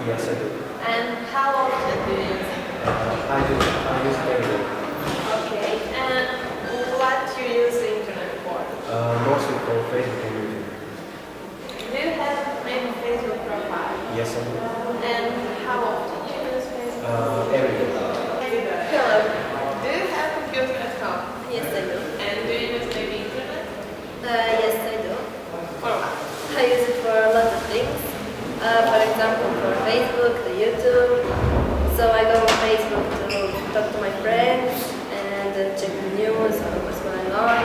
Yes, I do. And how often do you use it? I use it every day. Okay. And what do you use the internet for? Mostly for Facebook and YouTube. Do you have maybe Facebook profile? Yes, I do. And how often do you use Facebook? Every day. Hello. Do you have a computer at home? Yes, I do. And do you use maybe internet? Yes, I do. For what? I use it for a lot of things. For example, for Facebook, the YouTube. So I go on Facebook to talk to my friends and check the news on what's going on.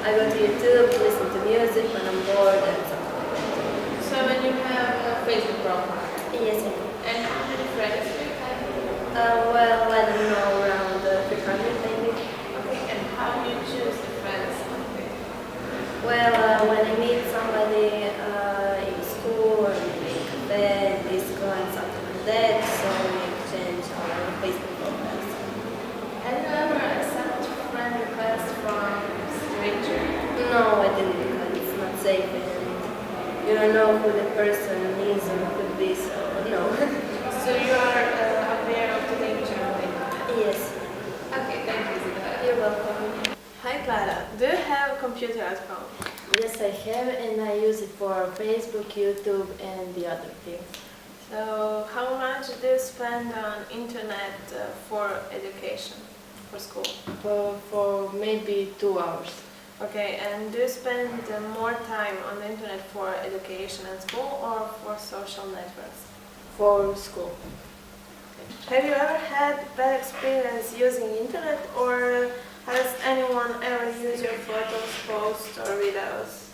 I go to YouTube to listen to music when I'm bored and something like that. So when you have a Facebook profile? Yes, I do. And how many friends do you have? Well, I don't know, around 300 maybe. Okay. And how do you choose the friends on Facebook? Well, when I meet somebody in school or maybe in cafe, disco and something like that, so we exchange our Facebook profiles. Have you ever accepted friend requests from stranger? No, I didn't because it's not safe and you don't know who the person is or could be, so no. So you are aware of the danger of it? Yes, Okay, thank you, Zita. you're welcome. Hi Clara, do you have a computer at home? Yes, I have and I use it for Facebook, YouTube and the other things. So how much do you spend on internet for education, for school? For maybe 2 hours. Okay, and do you spend more time on the internet for education and school or for social networks? For school. Have you ever had bad experience using internet or has anyone ever used your photos, posts or videos?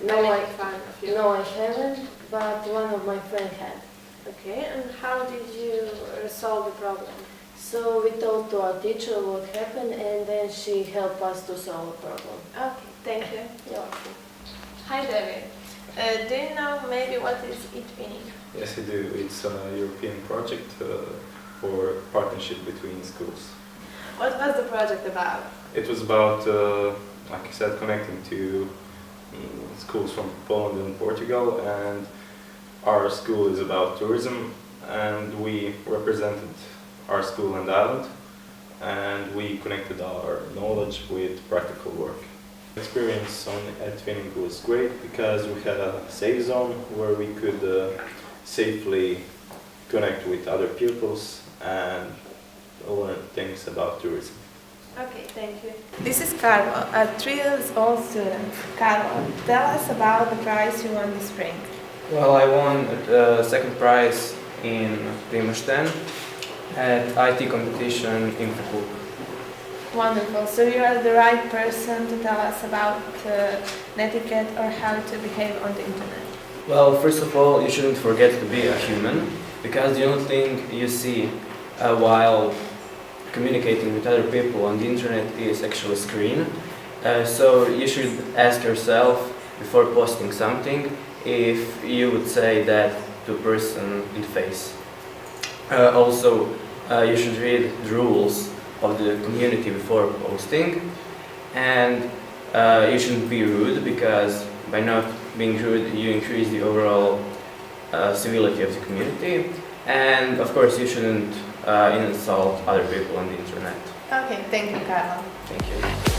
No, Any I fun of you? No, I haven't, but one of my friends had. Okay, and how did you solve the problem? So we told to our teacher what happened and then she helped us to solve the problem. Okay, thank you. You're welcome. Hi David. Do you know maybe what is eTwinning? Yes, I do. It's a European project for partnership between schools. What was the project about? It was about, like I said, connecting to schools from Poland and Portugal, and our school is about tourism, and we represented our school and island, and we connected our knowledge with practical work. Experience on eTwinning was great because we had a safe zone where we could safely connect with other pupils and learn things about tourism. Okay, thank you. This is Carlo, a 3 years old student. Carlo, tell us about the prize you won this spring. Well, I won the second prize in Primošten at IT competition in Fukuk. Wonderful. So you are the right person to tell us about netiquette or how to behave on the internet. Well, first of all, you shouldn't forget to be a human, because the only thing you see while communicating with other people on the internet is actually a screen. So you should ask yourself before posting something if you would say that to a person in face. Also, you should read the rules of the community before posting, and you shouldn't be rude, because by not being rude you increase the overall civility of the community, and of course you shouldn't insult other people on the internet. Okay, thank you, Carlo. Thank you.